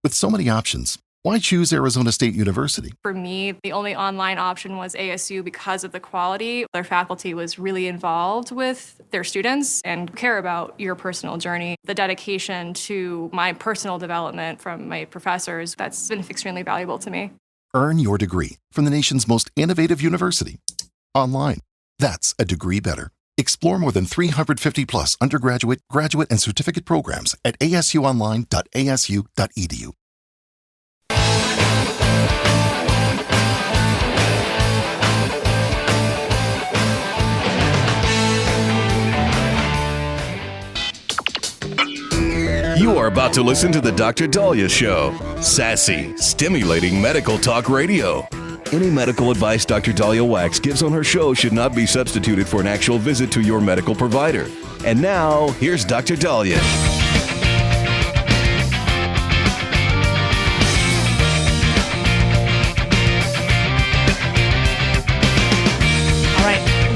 With so many options, why choose Arizona State University? For me, the only online option was ASU because of the quality. Their faculty was really involved with their students and care about your personal journey. The dedication to my personal development from my professors, that's been extremely valuable to me. Earn your degree from the nation's most innovative university. Online. That's a degree better. Explore more than 350 plus undergraduate, graduate, and certificate programs at asuonline.asu.edu. You are about to listen to the Dr. Daliah Show. Sassy, stimulating medical talk radio. Any medical advice Dr. Daliah Wax gives on her show should not be substituted for an actual visit to your medical provider. And now, here's Dr. Daliah.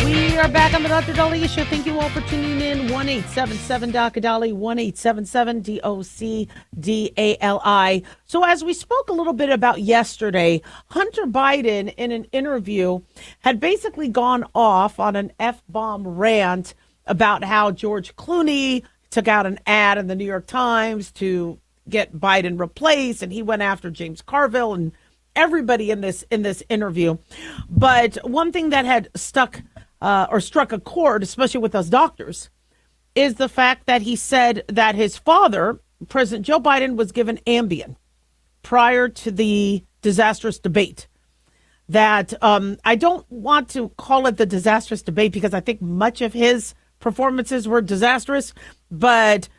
We are back on the Dr. Daliah Show. Thank you all for tuning in. 1-877-Dr. 1-877-DOC-DALI. So as we spoke a little bit about yesterday, Hunter Biden in an interview had basically gone off on an F-bomb rant about how George Clooney took out an ad in the New York Times to get Biden replaced, and he went after James Carville and everybody in this interview. But one thing that had struck a chord, especially with us doctors, is the fact that he said that his father, President Joe Biden, was given Ambien prior to the disastrous debate. That I don't want to call it the disastrous debate because I think much of his performances were disastrous, but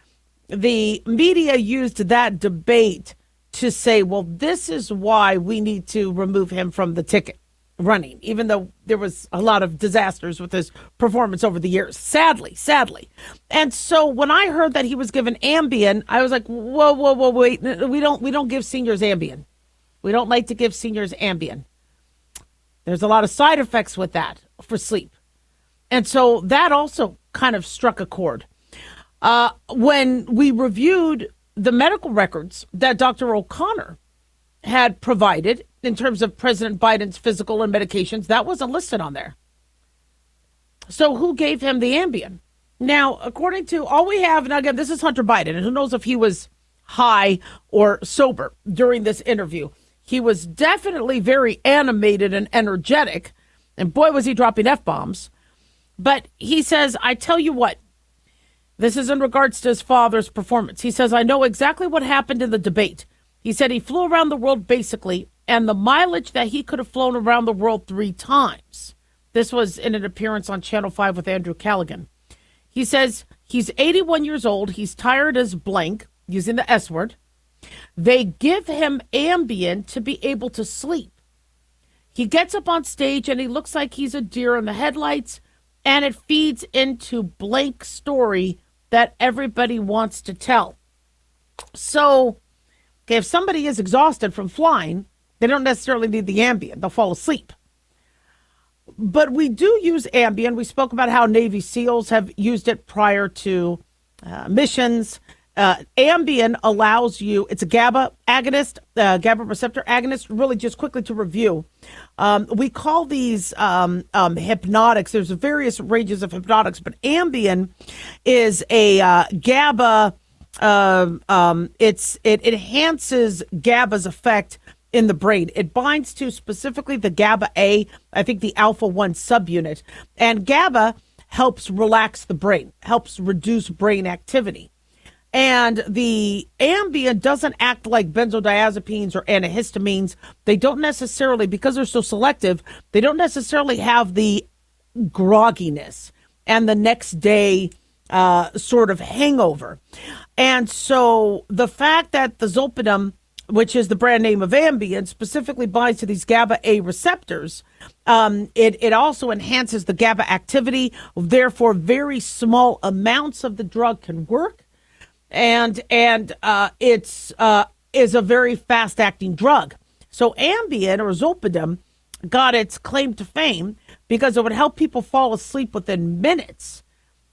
the media used that debate to say, well, this is why we need to remove him from the ticket running, even though there was a lot of disasters with his performance over the years, sadly. And so when I heard that he was given Ambien, I was like, whoa, wait, we don't give seniors Ambien. We don't like to give seniors Ambien. There's a lot of side effects with that for sleep. And so that also kind of struck a chord. When we reviewed the medical records that Dr. O'Connor had provided in terms of President Biden's physical and medications, that wasn't listed on there. So who gave him the Ambien? Now, according to all we have, and again, this is Hunter Biden, and who knows if he was high or sober during this interview. He was definitely very animated and energetic, and boy, was he dropping F-bombs. But he says, I tell you what, this is in regards to his father's performance. He says, I know exactly what happened in the debate. He said he flew around the world basically, and the mileage that he could have flown around the world 3 times. This was in an appearance on Channel 5 with Andrew Callaghan. He says he's 81 years old. He's tired as blank, using the S word. They give him Ambien to be able to sleep. He gets up on stage and he looks like he's a deer in the headlights, and it feeds into blank story that everybody wants to tell. So, okay, if somebody is exhausted from flying, they don't necessarily need the Ambien. They'll fall asleep. But we do use Ambien. We spoke about how Navy SEALs have used it prior to missions. Ambien allows you, it's a GABA agonist, GABA receptor agonist. Really just quickly to review. We call these hypnotics. There's various ranges of hypnotics, but Ambien is a GABA, it enhances GABA's effect in the brain. It binds to specifically the GABA A, I think the alpha 1 subunit. And GABA helps relax the brain, helps reduce brain activity. And the Ambien doesn't act like benzodiazepines or antihistamines. They don't necessarily, because they're so selective, they don't necessarily have the grogginess and the next day sort of hangover. And so the fact that the Zolpidem, which is the brand name of Ambien, specifically binds to these GABA A receptors, it also enhances the GABA activity. Therefore, very small amounts of the drug can work, and it's is a very fast acting drug. So Ambien or Zolpidem got its claim to fame because it would help people fall asleep within minutes,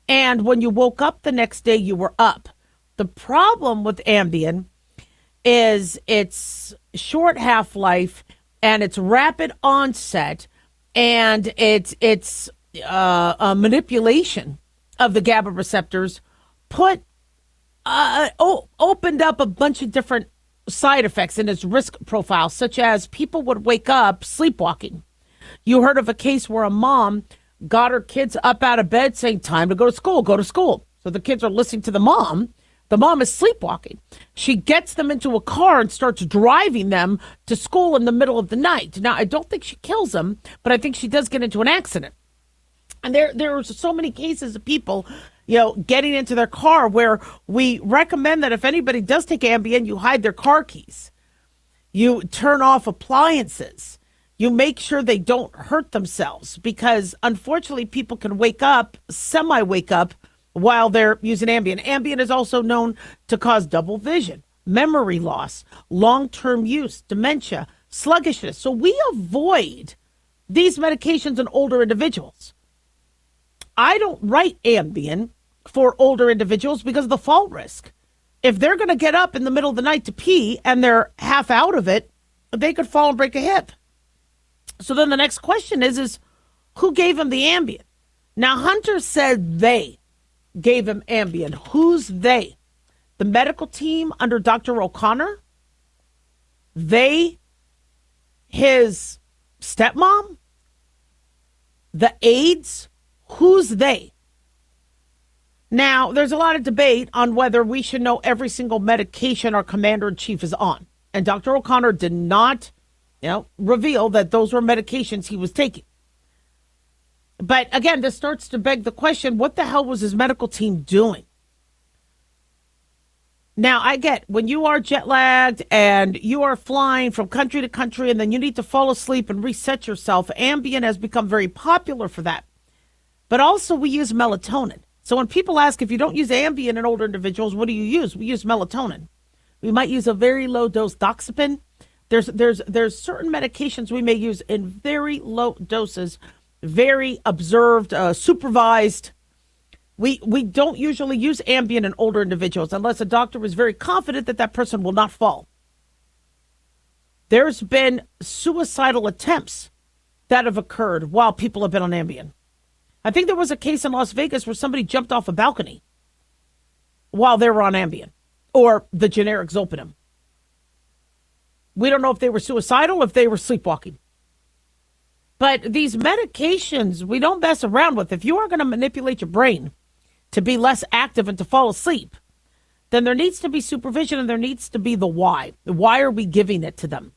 and when you woke up the next day, you were up. The problem with Ambien is its short half-life and its rapid onset and its manipulation of the GABA receptors opened up a bunch of different side effects in its risk profile, such as people would wake up sleepwalking. You heard of a case where a mom got her kids up out of bed saying, time to go to school, go to school. So the kids are listening to the mom. The mom is sleepwalking. She gets them into a car and starts driving them to school in the middle of the night. Now, I don't think she kills them, but I think she does get into an accident. And there are so many cases of people, getting into their car where we recommend that if anybody does take Ambien, you hide their car keys. You turn off appliances. You make sure they don't hurt themselves because, unfortunately, people can semi-wake up, while they're using Ambien. Ambien is also known to cause double vision, memory loss, long-term use, dementia, sluggishness. So we avoid these medications in older individuals. I don't write Ambien for older individuals because of the fall risk. If they're going to get up in the middle of the night to pee and they're half out of it, they could fall and break a hip. So then the next question is who gave him the Ambien? Now, Hunter said they gave him Ambien. Who's they? The medical team under Dr. O'Connor? They? His stepmom? The aides? Who's they? Now, there's a lot of debate on whether we should know every single medication our commander-in-chief is on. And Dr. O'Connor did not, reveal that those were medications he was taking. But again, this starts to beg the question, what the hell was his medical team doing? Now, I get when you are jet lagged and you are flying from country to country and then you need to fall asleep and reset yourself, Ambien has become very popular for that. But also we use melatonin. So when people ask if you don't use Ambien in older individuals, what do you use? We use melatonin. We might use a very low dose doxepin. There's certain medications we may use in very low doses, very observed, supervised. We don't usually use Ambien in older individuals unless a doctor is very confident that that person will not fall. There's been suicidal attempts that have occurred while people have been on Ambien. I think there was a case in Las Vegas where somebody jumped off a balcony while they were on Ambien or the generic Zolpidem. We don't know if they were suicidal or if they were sleepwalking. But these medications, we don't mess around with. If you are going to manipulate your brain to be less active and to fall asleep, then there needs to be supervision and there needs to be the why. Why are we giving it to them?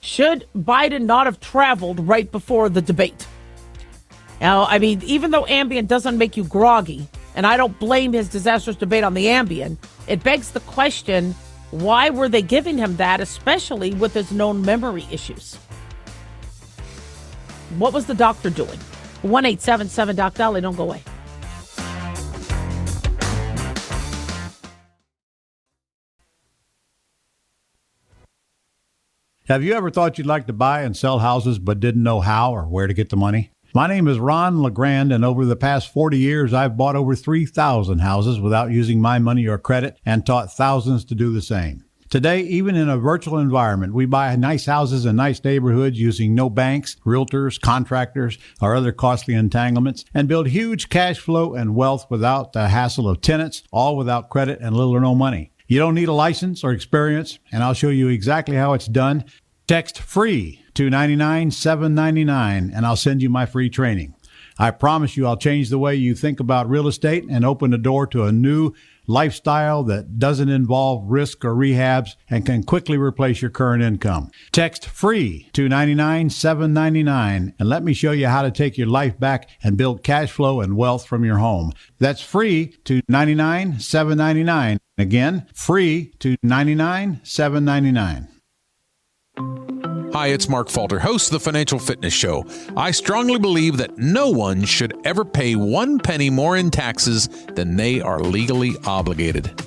Should Biden not have traveled right before the debate? Now, I mean, even though Ambien doesn't make you groggy, and I don't blame his disastrous debate on the Ambien, it begs the question, why were they giving him that, especially with his known memory issues? What was the doctor doing? 1-877-DOC-DALIAH. Don't go away. Have you ever thought you'd like to buy and sell houses but didn't know how or where to get the money? My name is Ron LeGrand, and over the past 40 years, I've bought over 3,000 houses without using my money or credit and taught thousands to do the same. Today, even in a virtual environment, we buy nice houses in nice neighborhoods using no banks, realtors, contractors, or other costly entanglements, and build huge cash flow and wealth without the hassle of tenants, all without credit and little or no money. You don't need a license or experience, and I'll show you exactly how it's done. Text FREE to 99799, and I'll send you my free training. I promise you I'll change the way you think about real estate and open the door to a new lifestyle that doesn't involve risk or rehabs and can quickly replace your current income. Text FREE to 99799 and let me show you how to take your life back and build cash flow and wealth from your home. That's FREE to 99799. Again, FREE to 99799. Hi, it's Mark Falter, host of the Financial Fitness Show. I strongly believe that no one should ever pay 1 penny more in taxes than they are legally obligated.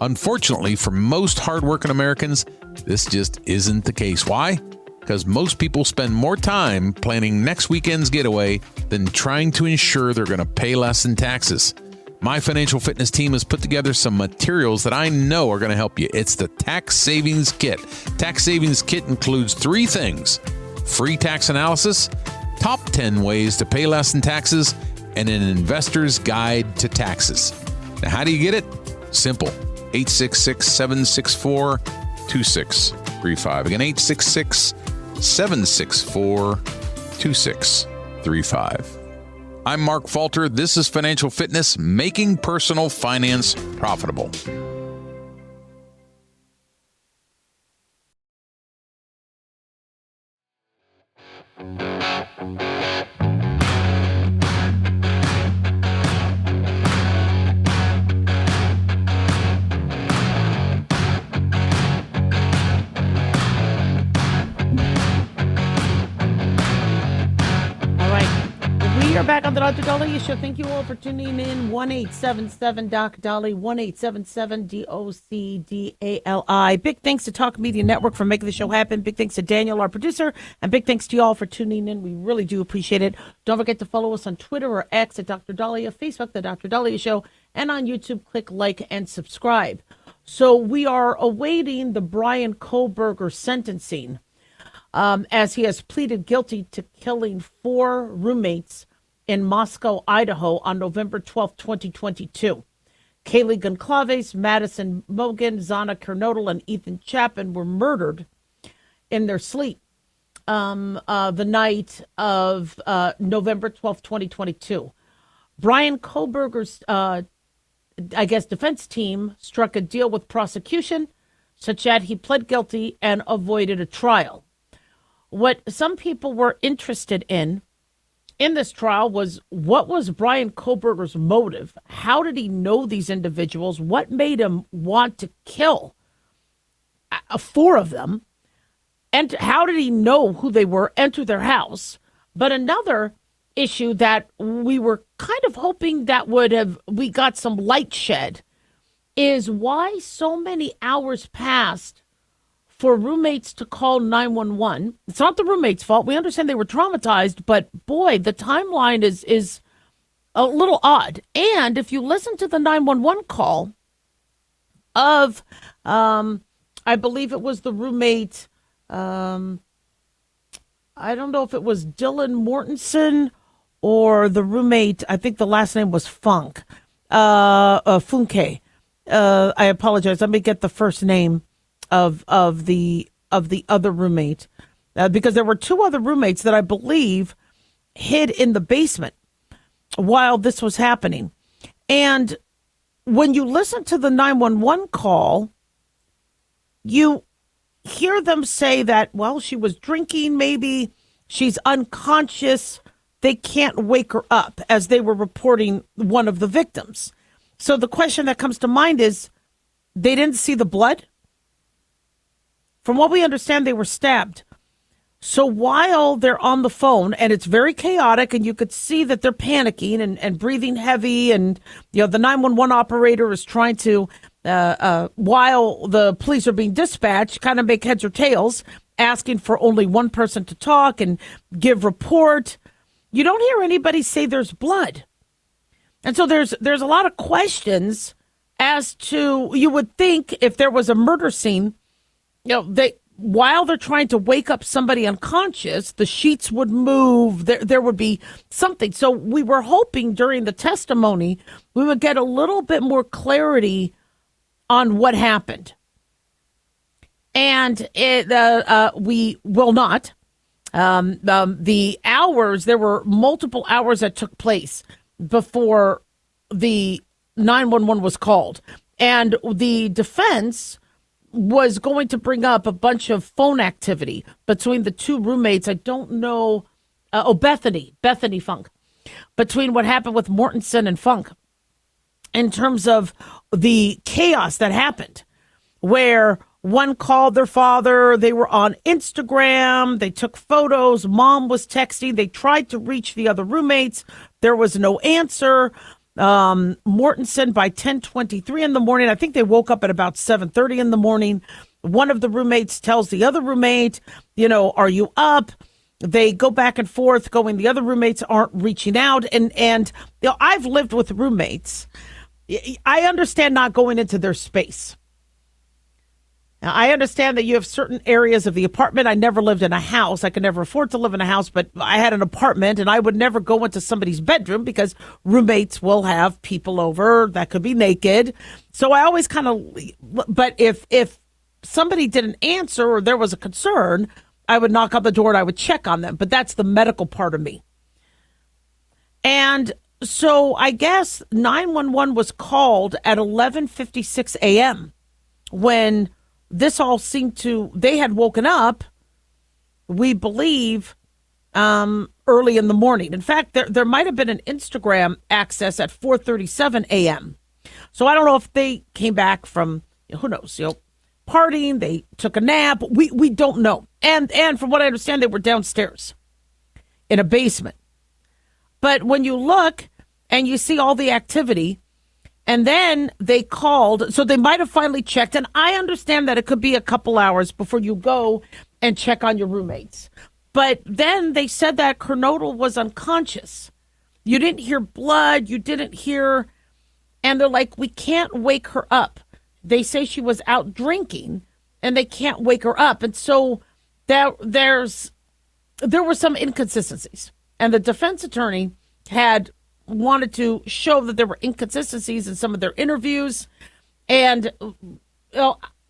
Unfortunately, for most hardworking Americans, this just isn't the case. Why? Because most people spend more time planning next weekend's getaway than trying to ensure they're going to pay less in taxes. My financial fitness team has put together some materials that I know are going to help you. It's the Tax Savings Kit. Tax Savings Kit includes 3 things: free tax analysis, top 10 ways to pay less in taxes, and an investor's guide to taxes. Now, how do you get it? Simple. 866-764-2635. Again, 866-764-2635. I'm Mark Falter. This is Financial Fitness, making personal finance profitable. We're back on the Dr. Daliah Show. Thank you all for tuning in. 1-877-DOC-DALI, 1-877-DOC-DALI. Big thanks to Talk Media Network for making the show happen. Big thanks to Daniel, our producer, and big thanks to you all for tuning in. We really do appreciate it. Don't forget to follow us on Twitter or X at Dr. Daliah, Facebook, The Dr. Daliah Show, and on YouTube, click like and subscribe. So we are awaiting the Brian Kohlberger sentencing as he has pleaded guilty to killing 4 roommates in Moscow, Idaho on November 12, 2022. Kaylee Goncalves, Madison Mogan, Zana Kernodle, and Ethan Chapman were murdered in their sleep the night of November 12, 2022. Brian Kohlberger's, defense team struck a deal with prosecution such that he pled guilty and avoided a trial. What some people were interested in this trial was, what was Brian Kohlberger's motive? How did he know these individuals? What made him want to kill 4 of them? And how did he know who they were, enter their house? But another issue that we were kind of hoping that we got some light shed is why so many hours passed for roommates to call 911. It's not the roommates' fault. We understand they were traumatized, but boy, the timeline is a little odd. And if you listen to the 911 call of, I believe it was the roommate, I don't know if it was Dylan Mortensen or the roommate, I think the last name was Funke. I apologize. Let me get the first name of the other roommate, because there were 2 other roommates that I believe hid in the basement while this was happening. And when you listen to the 911 call, you hear them say that, well, she was drinking, maybe she's unconscious, they can't wake her up, as they were reporting one of the victims. So the question that comes to mind is, they didn't see the blood? From what we understand, they were stabbed. So while they're on the phone, and it's very chaotic, and you could see that they're panicking and breathing heavy, and the 911 operator is trying to, while the police are being dispatched, kind of make heads or tails, asking for only one person to talk and give report. You don't hear anybody say there's blood. And so there's a lot of questions as to, you would think if there was a murder scene, while they're trying to wake up somebody unconscious, the sheets would move. There would be something. So we were hoping during the testimony we would get a little bit more clarity on what happened. And we will not. The hours, there were multiple hours that took place before the 911 was called. And the defense was going to bring up a bunch of phone activity between the 2 roommates. I don't know. Bethany Funke, between what happened with Mortensen and Funke, in terms of the chaos that happened, where one called their father, they were on Instagram, they took photos, mom was texting, they tried to reach the other roommates, there was no answer. Mortensen, by 10:23 in the morning, I think they woke up at about 7:30 in the morning. One of the roommates tells the other roommate, are you up? They go back and forth going, the other roommates aren't reaching out. And I've lived with roommates I understand not going into their space. Now, I understand that you have certain areas of the apartment. I never lived in a house. I could never afford to live in a house, but I had an apartment, and I would never go into somebody's bedroom because roommates will have people over that could be naked. So I always kind of, but if somebody didn't answer or there was a concern, I would knock on the door and I would check on them. But that's the medical part of me. And so I guess 911 was called at 11:56 a.m. when this all seemed to, they had woken up, we believe, early in the morning. In fact, there might have been an Instagram access at 4:37 a.m. So I don't know if they came back from, who knows, partying, they took a nap. We don't know. And from what I understand, they were downstairs in a basement. But when you look and you see all the activity, and then they called, so they might have finally checked. And I understand that it could be a couple hours before you go and check on your roommates. But then they said that Kernodle was unconscious. You didn't hear blood. You didn't hear. And they're like, we can't wake her up. They say she was out drinking and they can't wake her up. And so there were some inconsistencies. And the defense attorney had wanted to show that there were inconsistencies in some of their interviews. And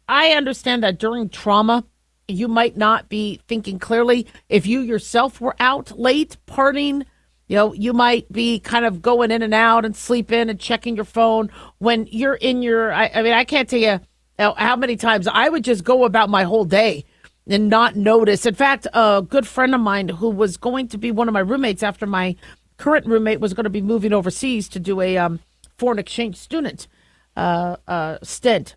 I understand that during trauma, you might not be thinking clearly. If you yourself were out late partying, you might be kind of going in and out and sleeping and checking your phone when you're in your, I can't tell you how many times I would just go about my whole day and not notice. In fact, a good friend of mine who was going to be one of my roommates after my current roommate was going to be moving overseas to do a foreign exchange student stint.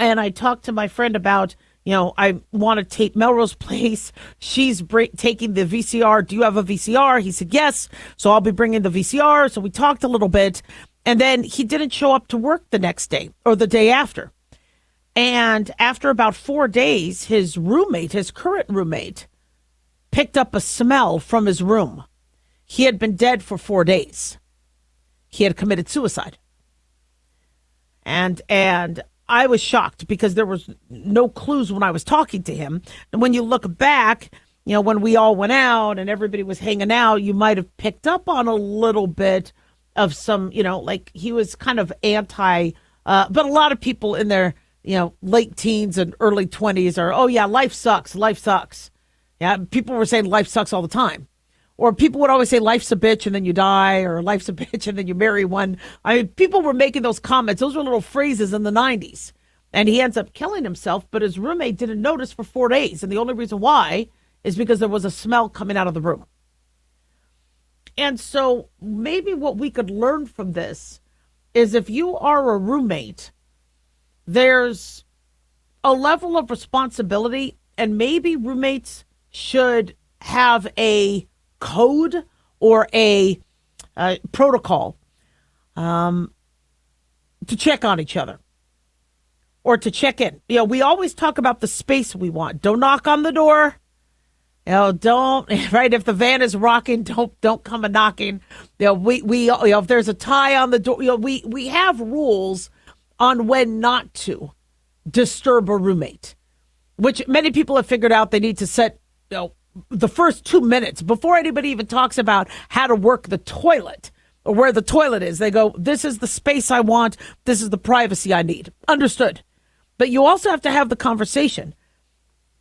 And I talked to my friend about, I want to tape Melrose Place. She's taking the VCR. Do you have a VCR? He said, yes. So I'll be bringing the VCR. So we talked a little bit. And then he didn't show up to work the next day or the day after. And after about 4 days, his current roommate, picked up a smell from his room. He had been dead for 4 days. He had committed suicide. And I was shocked because there was no clues when I was talking to him. And when you look back, when we all went out and everybody was hanging out, you might have picked up on a little bit of some, like he was kind of anti, but a lot of people in their, late teens and early 20s are, oh yeah, life sucks. Life sucks. Yeah. People were saying life sucks all the time. Or people would always say life's a bitch and then you die, or life's a bitch and then you marry one. People were making those comments. Those were little phrases in the 90s. And he ends up killing himself, but his roommate didn't notice for 4 days. And the only reason why is because there was a smell coming out of the room. And so maybe what we could learn from this is if you are a roommate, there's a level of responsibility, and maybe roommates should have a code or a protocol to check on each other or to check in. We always talk about the space we want. Don't knock on the door. Don't, right? If the van is rocking, don't come a knocking. If there's a tie on the door, we have rules on when not to disturb a roommate, which many people have figured out they need to set, the first 2 minutes before anybody even talks about how to work the toilet or where the toilet is. They go, this is the space I want. This is the privacy I need. Understood. But you also have to have the conversation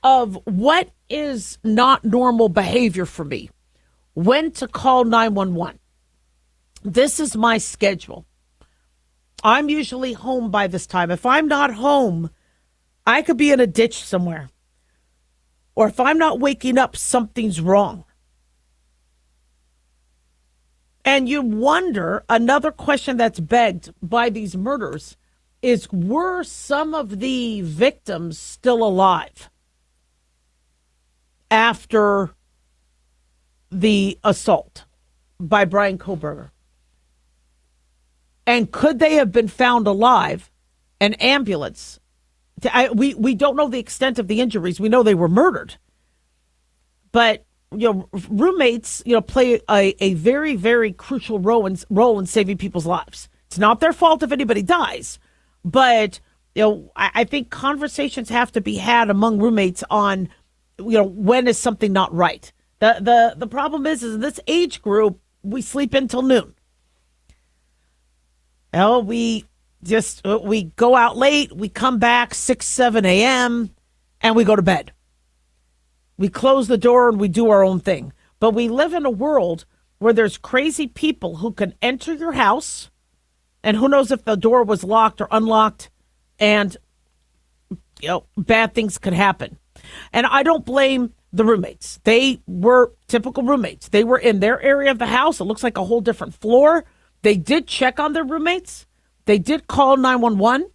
of what is not normal behavior for me, when to call 911. This is my schedule. I'm usually home by this time. If I'm not home, I could be in a ditch somewhere. Or if I'm not waking up, something's wrong. And you wonder, another question that's begged by these murders is, were some of the victims still alive after the assault by Brian Kohberger? And could they have been found alive? An ambulance. We don't know the extent of the injuries. We know they were murdered. But, roommates, play a very, very crucial role in saving people's lives. It's not their fault if anybody dies. But, I think conversations have to be had among roommates on, when is something not right. The problem is in this age group, we sleep until noon. We go out late, we come back 6, 7 a.m., and we go to bed. We close the door and we do our own thing. But we live in a world where there's crazy people who can enter your house, and who knows if the door was locked or unlocked, and bad things could happen. And I don't blame the roommates. They were typical roommates. They were in their area of the house. It looks like a whole different floor. They did check on their roommates. They did call 911.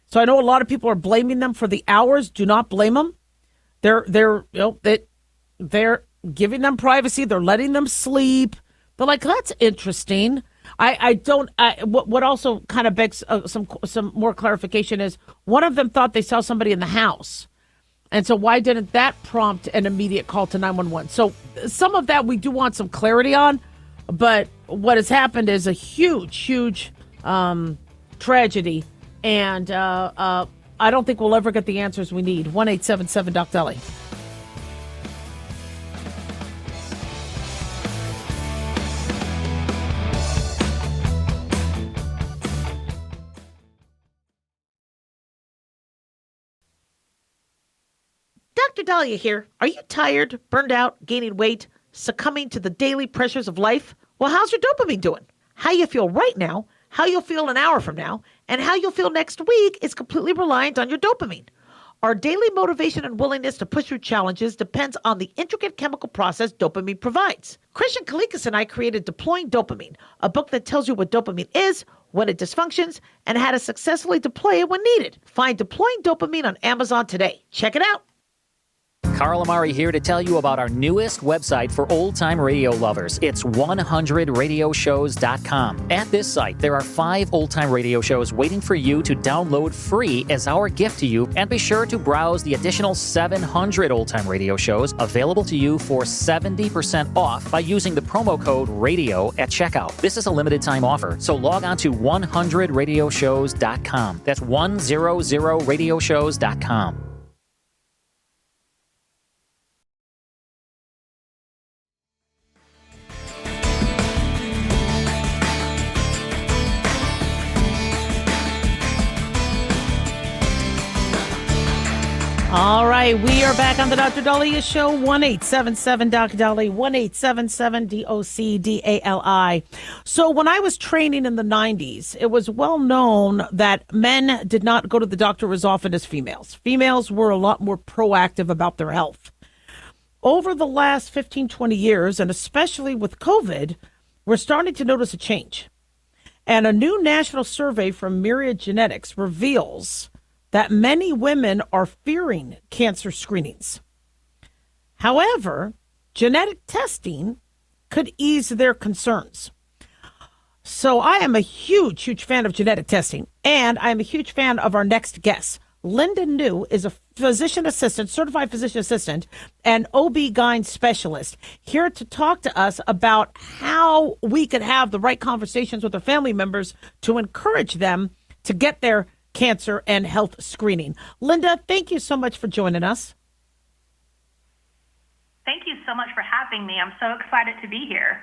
So I know a lot of people are blaming them for the hours. Do not blame them. They're giving them privacy. They're letting them sleep. They're like, that's interesting. What also kind of begs some more clarification is one of them thought they saw somebody in the house. And so why didn't that prompt an immediate call to 911? So some of that we do want some clarity on. But what has happened is a huge tragedy. And I don't think we'll ever get the answers we need. 1-877-DOC-DALY. Dr. Daliah here. Are you tired, burned out, gaining weight, succumbing to the daily pressures of life? Well, how's your dopamine doing? How you feel right now, how you'll feel an hour from now, and how you'll feel next week is completely reliant on your dopamine. Our daily motivation and willingness to push through challenges depends on the intricate chemical process dopamine provides. Christian Kalikas and I created Deploying Dopamine, a book that tells you what dopamine is, when it dysfunctions, and how to successfully deploy it when needed. Find Deploying Dopamine on Amazon today. Check it out. Carl Amari here to tell you about our newest website for old-time radio lovers. It's 100radioshows.com. At this site, there are 5 old-time radio shows waiting for you to download free as our gift to you, and be sure to browse the additional 700 old-time radio shows available to you for 70% off by using the promo code RADIO at checkout. This is a limited-time offer, so log on to 100radioshows.com. That's 100radioshows.com. All right, we are back on the Dr. Daliah Show, 1-877-DOC-DALY, 1-877-DOC-DALI. So when I was training in the 90s, it was well known that men did not go to the doctor as often as females. Females were a lot more proactive about their health. Over the last 15, 20 years, and especially with COVID, we're starting to notice a change. And a new national survey from Myriad Genetics reveals that many women are fearing cancer screenings. However, genetic testing could ease their concerns. So I am a huge fan of genetic testing, and I am a huge fan of our next guest. Linda New is a physician assistant, certified physician assistant, and OB-GYN specialist, here to talk to us about how we could have the right conversations with our family members to encourage them to get their cancer and health screening. Linda, thank you so much for joining us. Thank you so much for having me. I'm so excited to be here.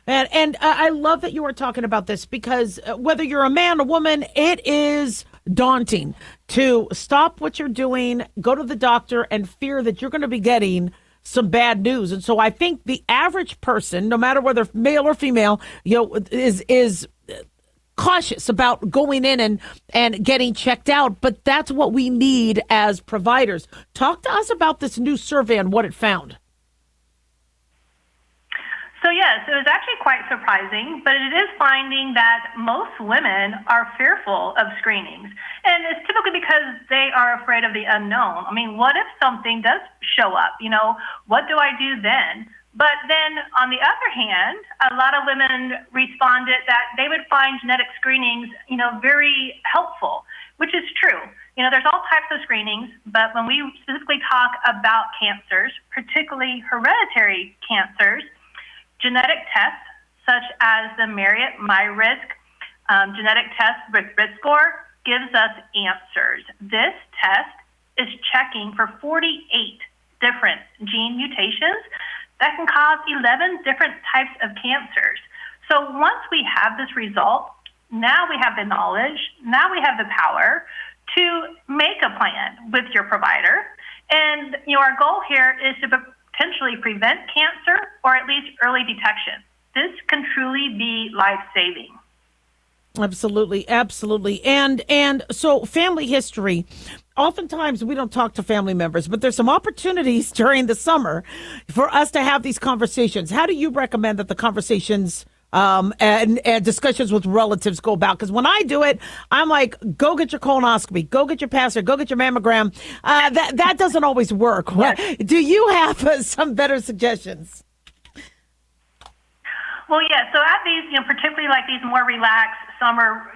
And I love that you are talking about this, because whether you're a man or woman, it is daunting to stop what you're doing, go to the doctor, and fear that you're going to be getting some bad news. And so I think the average person, no matter whether male or female, is cautious about going in and getting checked out. But that's what we need as providers. Talk to us about this new survey and what it found. So yes, it was actually quite surprising, but it is finding that most women are fearful of screenings. And it's typically because they are afraid of the unknown. I mean, what if something does show up? What do I do then? But then, on the other hand, a lot of women responded that they would find genetic screenings, very helpful, which is true. There's all types of screenings, but when we specifically talk about cancers, particularly hereditary cancers, genetic tests such as the Myriad MyRisk genetic test with risk score gives us answers. This test is checking for 48 different gene mutations that can cause 11 different types of cancers. So once we have this result, now we have the knowledge, now we have the power to make a plan with your provider. And our goal here is to potentially prevent cancer or at least early detection. This can truly be life-saving. Absolutely, absolutely. And so family history, oftentimes we don't talk to family members, but there's some opportunities during the summer for us to have these conversations. How do you recommend that the conversations and discussions with relatives go about? Because when I do it, I'm like, go get your colonoscopy, go get your pastor, go get your mammogram. That doesn't always work. Do you have some better suggestions? Well, yeah. So at these, particularly like these more relaxed summer,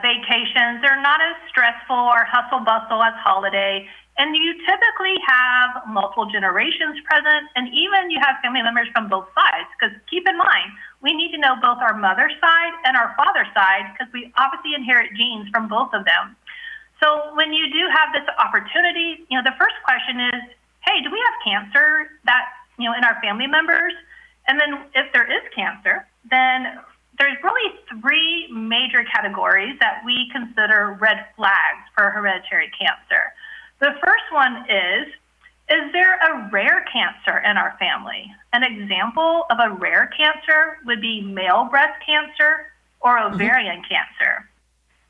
vacations, they're not as stressful or hustle bustle as holiday. And you typically have multiple generations present, and even you have family members from both sides. Because keep in mind, we need to know both our mother's side and our father's side, because we obviously inherit genes from both of them. So when you do have this opportunity, the first question is, hey, do we have cancer that, in our family members? And then if there is cancer, then there's really three major categories that we consider red flags for hereditary cancer. The first one is there a rare cancer in our family? An example of a rare cancer would be male breast cancer or ovarian cancer.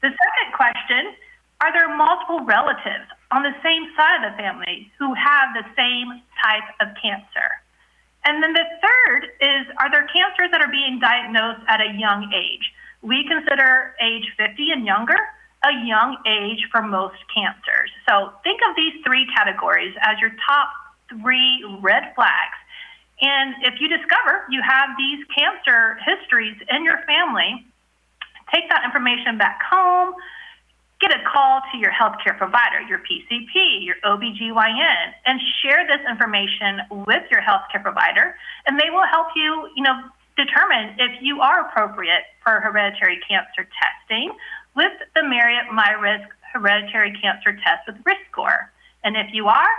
The second question, are there multiple relatives on the same side of the family who have the same type of cancer? And then the third is, are there cancers that are being diagnosed at a young age? We consider age 50 and younger a young age for most cancers. So think of these three categories as your top three red flags. And if you discover you have these cancer histories in your family, take that information back home, get a call to your healthcare provider, your PCP, your OBGYN, and share this information with your healthcare provider, and they will help you, determine if you are appropriate for hereditary cancer testing with the Marriott MyRisk Hereditary Cancer Test with risk score. And if you are,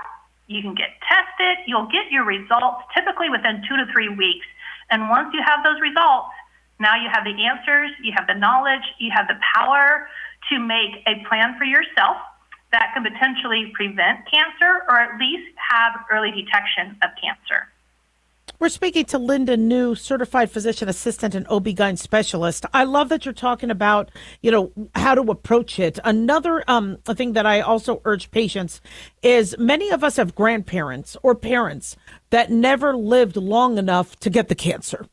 you can get tested. You'll get your results typically within 2 to 3 weeks. And once you have those results, now you have the answers, you have the knowledge, you have the power to make a plan for yourself that can potentially prevent cancer or at least have early detection of cancer. We're speaking to Linda New, certified physician assistant and OB-GYN specialist. I love that you're talking about, how to approach it. Another thing that I also urge patients is many of us have grandparents or parents that never lived long enough to get the cancer.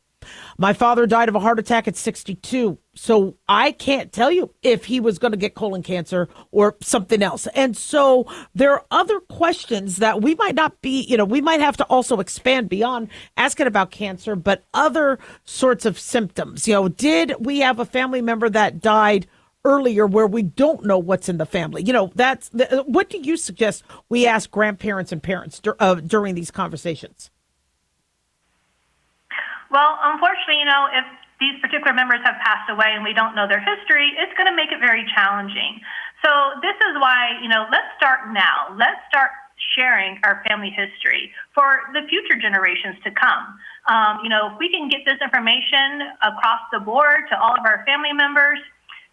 My father died of a heart attack at 62, so I can't tell you if he was going to get colon cancer or something else. And so there are other questions that we might not be, we might have to also expand beyond asking about cancer, but other sorts of symptoms. Did we have a family member that died earlier where we don't know what's in the family? What do you suggest we ask grandparents and parents during these conversations? Well, unfortunately, if these particular members have passed away and we don't know their history, it's going to make it very challenging. So this is why, let's start now. Let's start sharing our family history for the future generations to come. If we can get this information across the board to all of our family members,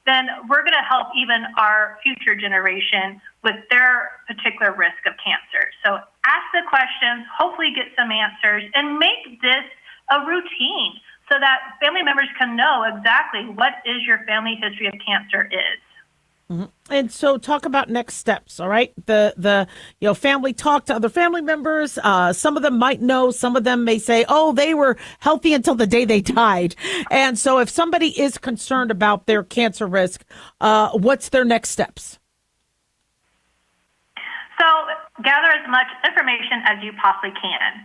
then we're going to help even our future generation with their particular risk of cancer. So ask the questions, hopefully get some answers, and make this a routine so that family members can know exactly what is your family history of cancer is. Mm-hmm. And so talk about next steps. All right. The family talk to other family members. Some of them might know, some of them may say, oh, they were healthy until the day they died. And so if somebody is concerned about their cancer risk, what's their next steps? So gather as much information as you possibly can.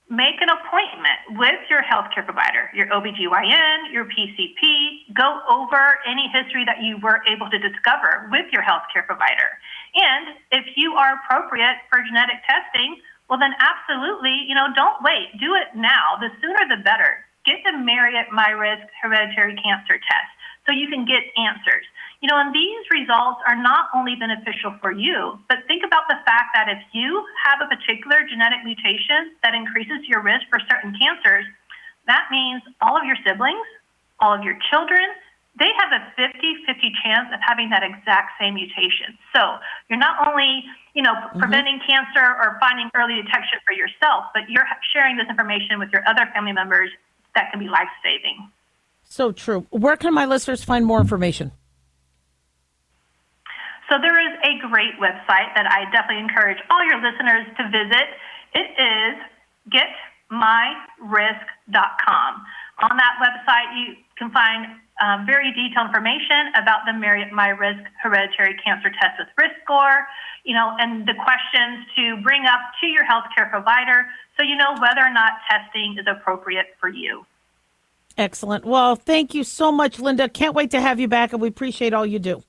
Make an appointment with your healthcare provider, your OBGYN, your PCP. Go over any history that you were able to discover with your healthcare provider. And if you are appropriate for genetic testing, well, then absolutely, don't wait. Do it now. The sooner the better. Get the Marriott MyRisk Hereditary Cancer Test. so you can get answers. And these results are not only beneficial for you, but think about the fact that if you have a particular genetic mutation that increases your risk for certain cancers, that means all of your siblings, all of your children, they have a 50-50 chance of having that exact same mutation. So you're not only, preventing cancer or finding early detection for yourself, but you're sharing this information with your other family members that can be life-saving. So true. Where can my listeners find more information? So there is a great website that I definitely encourage all your listeners to visit. It is getmyrisk.com. On that website, you can find very detailed information about the MyRisk hereditary cancer test with risk score, and the questions to bring up to your healthcare provider so you know whether or not testing is appropriate for you. Excellent. Well, thank you so much, Linda. Can't wait to have you back, and we appreciate all you do.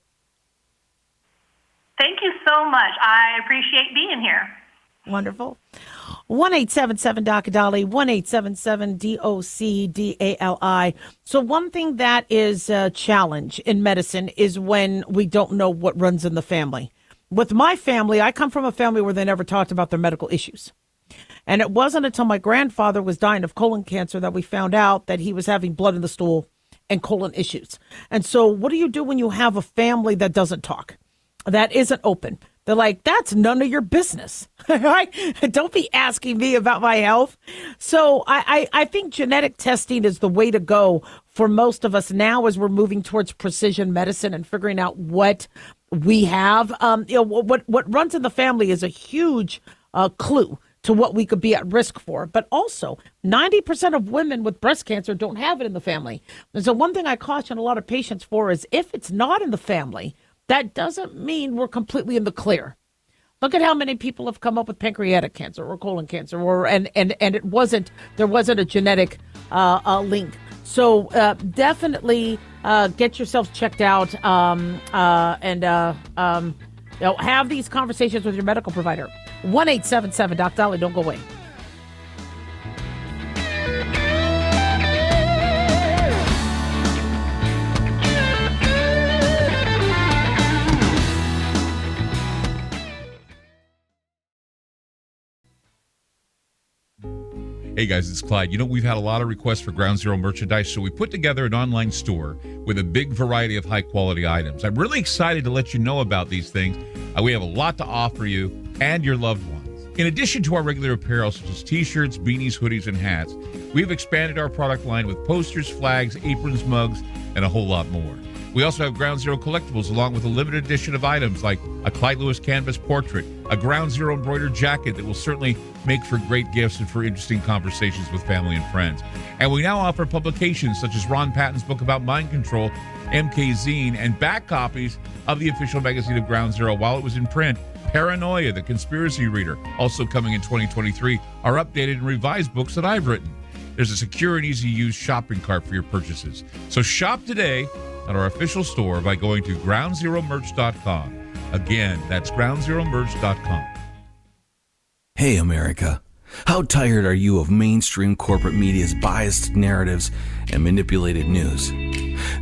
Thank you so much. I appreciate being here. Wonderful. 1-877-DOC-DALI, 1-877-DOC-DALI. So one thing that is a challenge in medicine is when we don't know what runs in the family. With my family, I come from a family where they never talked about their medical issues. And it wasn't until my grandfather was dying of colon cancer that we found out that he was having blood in the stool and colon issues. And so what do you do when you have a family that doesn't talk, that isn't open? They're like, that's none of your business. Right? Don't be asking me about my health. So I think genetic testing is the way to go for most of us now as we're moving towards precision medicine and figuring out what we have. What runs in the family is a huge clue to what we could be at risk for. But also, 90% of women with breast cancer don't have it in the family. And so one thing I caution a lot of patients for is if it's not in the family, that doesn't mean we're completely in the clear. Look at how many people have come up with pancreatic cancer or colon cancer, and there wasn't a genetic link. So definitely get yourself checked out and have these conversations with your medical provider. 1-877-DOC-DALI. Don't go away. Hey guys, it's Clyde. We've had a lot of requests for Ground Zero merchandise, so we put together an online store with a big variety of high-quality items. I'm really excited to let you know about these things. We have a lot to offer you and your loved ones. In addition to our regular apparel, such as t-shirts, beanies, hoodies, and hats, we've expanded our product line with posters, flags, aprons, mugs, and a whole lot more. We also have Ground Zero collectibles along with a limited edition of items like a Clyde Lewis canvas portrait, a Ground Zero embroidered jacket that will certainly make for great gifts and for interesting conversations with family and friends. And we now offer publications such as Ron Patton's book about mind control, MK Zine, and back copies of the official magazine of Ground Zero while it was in print. Paranoia, the Conspiracy Reader, also coming in 2023, are updated and revised books that I've written. There's a secure and easy-to-use shopping cart for your purchases. So shop today at our official store by going to groundzeromerch.com. Again, that's groundzeromerch.com. Hey, America. How tired are you of mainstream corporate media's biased narratives and manipulated news?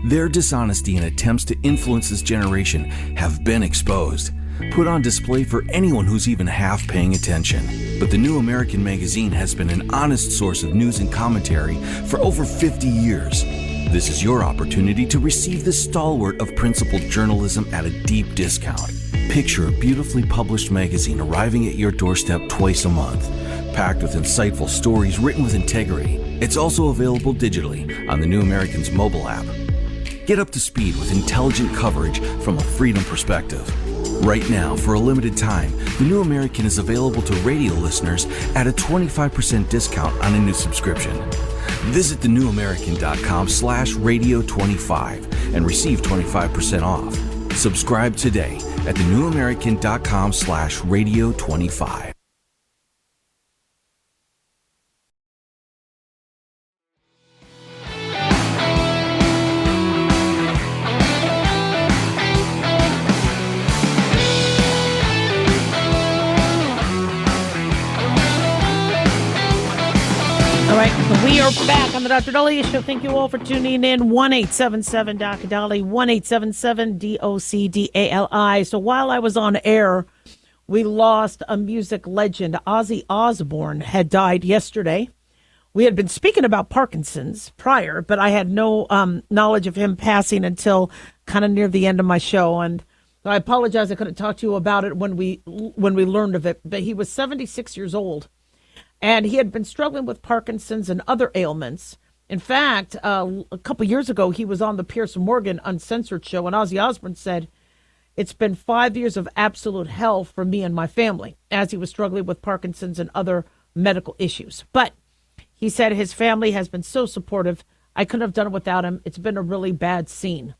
Their dishonesty and attempts to influence this generation have been exposed, put on display for anyone who's even half paying attention. But the New American magazine has been an honest source of news and commentary for over 50 years. This is your opportunity to receive the stalwart of principled journalism at a deep discount. Picture a beautifully published magazine arriving at your doorstep twice a month, packed with insightful stories written with integrity. It's also available digitally on the New American's mobile app. Get up to speed with intelligent coverage from a freedom perspective. Right now, for a limited time, the New American is available to radio listeners at a 25% discount on a new subscription. Visit thenewamerican.com/radio25 and receive 25% off. Subscribe today at thenewamerican.com/radio25. All right, we are back on the Dr. Daliah Show. Thank you all for tuning in. 1-877-Dr. Dali, 1-877-DOCDALI. So while I was on air, we lost a music legend. Ozzy Osbourne had died yesterday. We had been speaking about Parkinson's prior, but I had no knowledge of him passing until kind of near the end of my show. And I apologize I couldn't talk to you about it when we learned of it. But he was 76 years old. And he had been struggling with Parkinson's and other ailments. In fact, a couple years ago, he was on the Piers Morgan Uncensored show, and Ozzy Osbourne said, "It's been 5 years of absolute hell for me and my family," as he was struggling with Parkinson's and other medical issues. But he said his family has been so supportive. I couldn't have done it without him. It's been a really bad scene.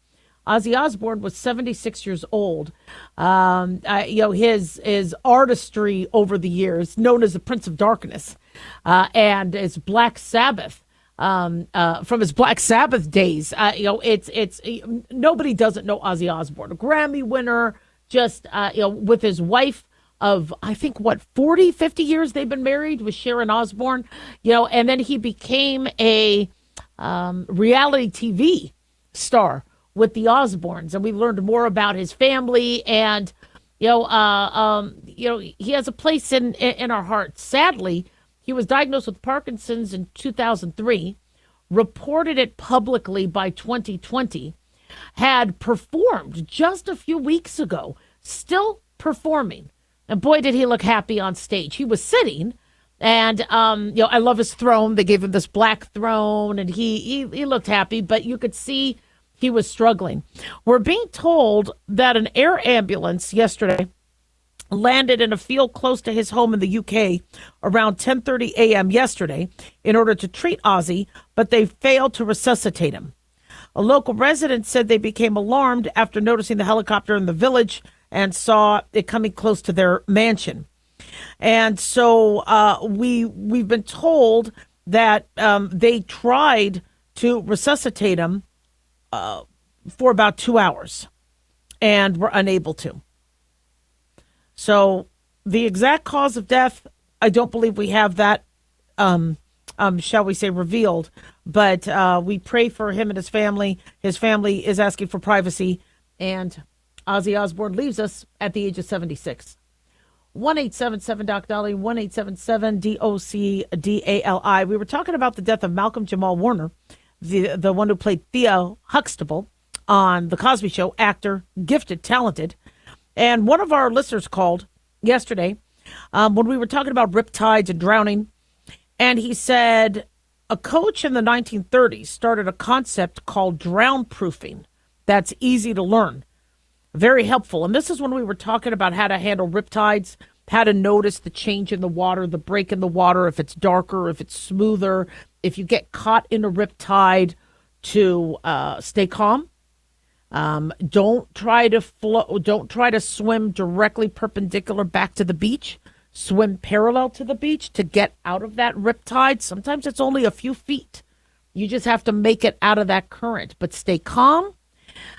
Ozzy Osbourne was 76 years old. His artistry over the years, known as the Prince of Darkness, and his Black Sabbath, from his Black Sabbath days, it's nobody doesn't know Ozzy Osbourne, a Grammy winner, just with his wife of, I think, 40, 50 years they've been married with Sharon Osbourne, and then he became a reality TV star with the Osbournes, and we learned more about his family, and he has a place in our hearts. Sadly, he was diagnosed with Parkinson's in 2003, reported it publicly by 2020, had performed just a few weeks ago, still performing, and boy did he look happy on stage. He was sitting, and I love his throne. They gave him this black throne, and he looked happy, but you could see he was struggling. We're being told that an air ambulance yesterday landed in a field close to his home in the UK around 10:30 a.m. yesterday in order to treat Ozzy, but they failed to resuscitate him. A local resident said they became alarmed after noticing the helicopter in the village and saw it coming close to their mansion. And so we've been told that they tried to resuscitate him for about 2 hours and were unable to. So the exact cause of death, I don't believe we have that, shall we say, revealed. But we pray for him and his family. His family is asking for privacy. And Ozzy Osbourne leaves us at the age of 76. 1-877-Doc-Dolly, 1-877-DOCDALI. We were talking about the death of Malcolm Jamal Warner, the one who played Theo Huxtable on The Cosby Show, actor, gifted, talented. And one of our listeners called yesterday when we were talking about riptides and drowning. And he said a coach in the 1930s started a concept called drown proofing that's easy to learn. Very helpful. And this is when we were talking about how to handle riptides, how to notice the change in the water, the break in the water, if it's darker, if it's smoother, if you get caught in a riptide, to stay calm. Don't try to swim directly perpendicular back to the beach. Swim parallel to the beach to get out of that riptide. Sometimes it's only a few feet. You just have to make it out of that current, but stay calm.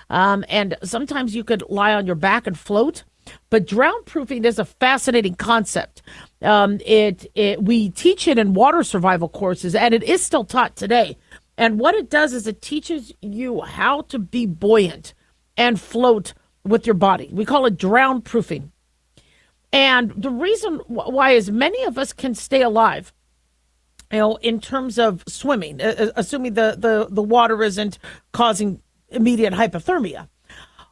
And sometimes you could lie on your back and float. But drown proofing is a fascinating concept. We teach it in water survival courses, and it is still taught today. And what it does is it teaches you how to be buoyant and float with your body. We call it drown proofing. And the reason why is many of us can stay alive, in terms of swimming, assuming the water isn't causing immediate hypothermia,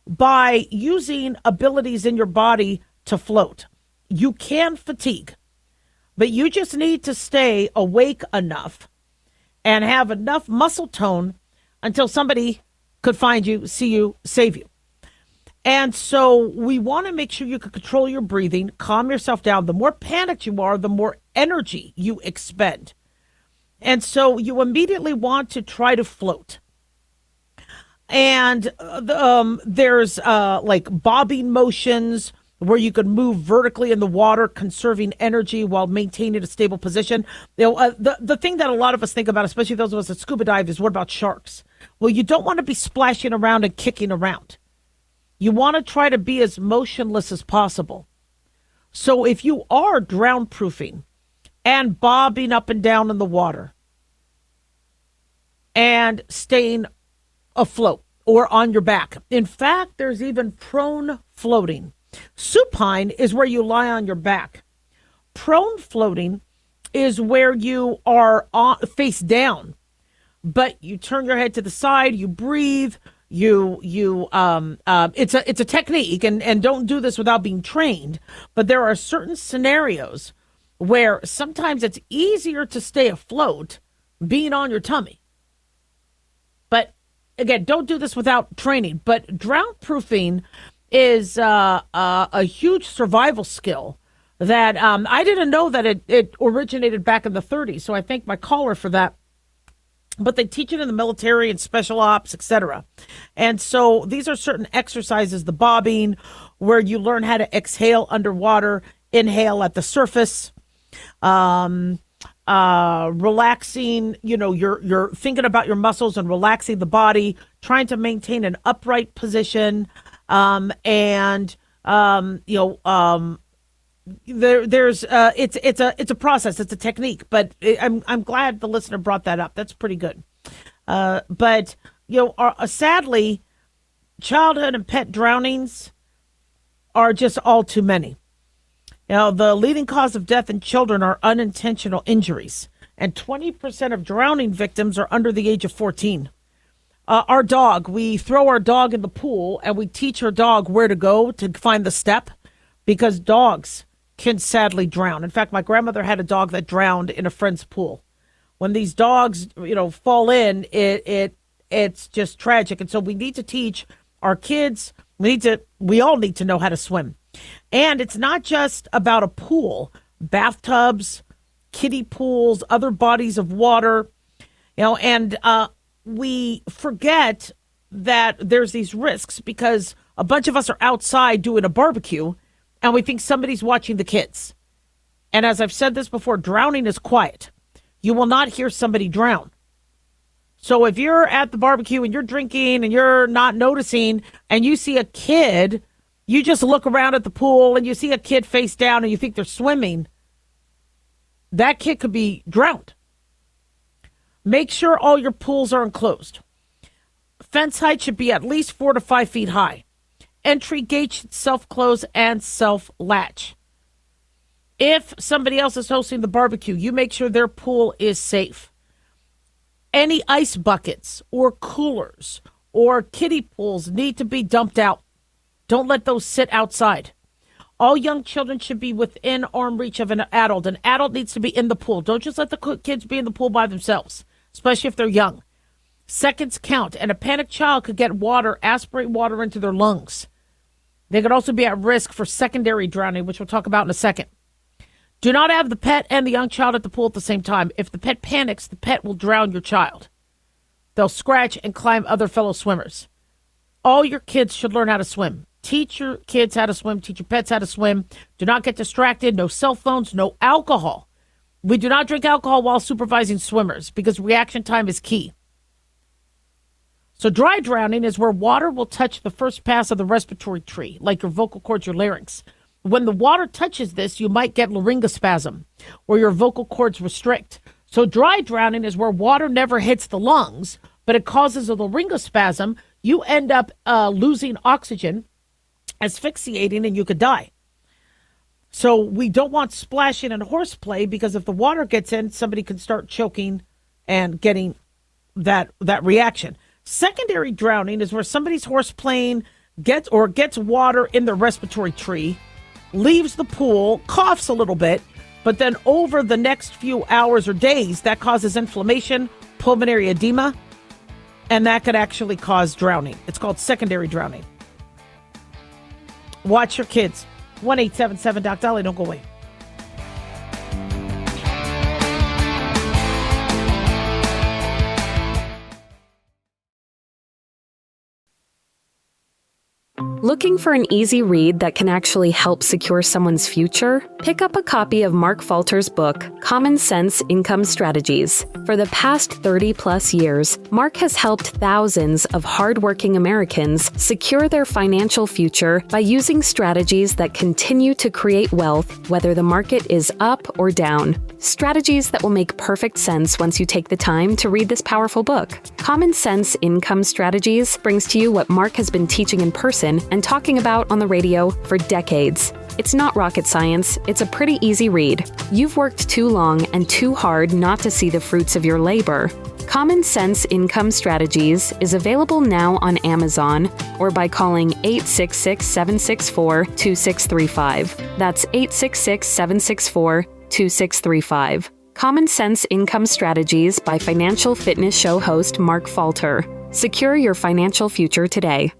by using abilities in your body to float. You can fatigue, but you just need to stay awake enough and have enough muscle tone until somebody could find you, see you, save you. And so we want to make sure you can control your breathing, calm yourself down. The more panicked you are, the more energy you expend. And so you immediately want to try to float. And there's like bobbing motions where you could move vertically in the water, conserving energy while maintaining a stable position. The thing that a lot of us think about, especially those of us that scuba dive, is what about sharks? Well, you don't want to be splashing around and kicking around. You want to try to be as motionless as possible. So if you are drown proofing and bobbing up and down in the water, and staying afloat or on your back. In fact, there's even prone floating. Supine is where you lie on your back. Prone floating is where you are face down, but you turn your head to the side, you breathe, it's a technique, and don't do this without being trained, but there are certain scenarios where sometimes it's easier to stay afloat being on your tummy. But again, don't do this without training. But drown proofing is a huge survival skill that I didn't know that it originated back in the 30s. So I thank my caller for that. But they teach it in the military and special ops, etc. And so these are certain exercises, the bobbing, where you learn how to exhale underwater, inhale at the surface, relaxing, you're thinking about your muscles and relaxing the body, trying to maintain an upright position. It's a process. It's a technique, but I'm glad the listener brought that up. That's pretty good. But sadly, childhood and pet drownings are just all too many. The leading cause of death in children are unintentional injuries, and 20% of drowning victims are under the age of 14. Our dog, we throw our dog in the pool and we teach our dog where to go to find the step, because dogs can sadly drown. In fact, my grandmother had a dog that drowned in a friend's pool. When these dogs, fall in, it's just tragic. And so we need to teach our kids. We all need to know how to swim. And it's not just about a pool, bathtubs, kiddie pools, other bodies of water, and we forget that there's these risks because a bunch of us are outside doing a barbecue and we think somebody's watching the kids. And as I've said this before, drowning is quiet. You will not hear somebody drown. So if you're at the barbecue and you're drinking and you're not noticing and you see a kid, you just look around at the pool and you see a kid face down and you think they're swimming, that kid could be drowned. Make sure all your pools are enclosed. Fence height should be at least 4 to 5 feet high. Entry gate should self-close and self-latch. If somebody else is hosting the barbecue, you make sure their pool is safe. Any ice buckets or coolers or kiddie pools need to be dumped out. Don't let those sit outside. All young children should be within arm reach of an adult. An adult needs to be in the pool. Don't just let the kids be in the pool by themselves, especially if they're young. Seconds count, and a panicked child could aspirate water into their lungs. They could also be at risk for secondary drowning, which we'll talk about in a second. Do not have the pet and the young child at the pool at the same time. If the pet panics, the pet will drown your child. They'll scratch and climb other fellow swimmers. All your kids should learn how to swim. Teach your kids how to swim. Teach your pets how to swim. Do not get distracted. No cell phones. No alcohol. We do not drink alcohol while supervising swimmers because reaction time is key. So dry drowning is where water will touch the first pass of the respiratory tree, like your vocal cords, your larynx. When the water touches this, you might get laryngospasm, or your vocal cords restrict. So dry drowning is where water never hits the lungs, but it causes a laryngospasm. You end up losing oxygen, asphyxiating, and you could die. So we don't want splashing and horseplay, because if the water gets in, somebody can start choking and getting that reaction. Secondary drowning is where somebody's horseplaying gets water in their respiratory tree, leaves the pool, coughs a little bit, but then over the next few hours or days, that causes inflammation, pulmonary edema, and that could actually cause drowning. It's called secondary drowning. Watch your kids. 1-877-DOC-DALIAH. Don't go away. Looking for an easy read that can actually help secure someone's future? Pick up a copy of Mark Falter's book, Common Sense Income Strategies. For the past 30-plus years, Mark has helped thousands of hardworking Americans secure their financial future by using strategies that continue to create wealth, whether the market is up or down. Strategies that will make perfect sense once you take the time to read this powerful book. Common Sense Income Strategies brings to you what Mark has been teaching in person and talking about on the radio for decades. It's not rocket science, it's a pretty easy read. You've worked too long and too hard not to see the fruits of your labor. Common Sense Income Strategies is available now on Amazon or by calling 866-764-2635. That's 866-764-2635. Common Sense Income Strategies by Financial Fitness Show host Mark Falter. Secure your financial future today.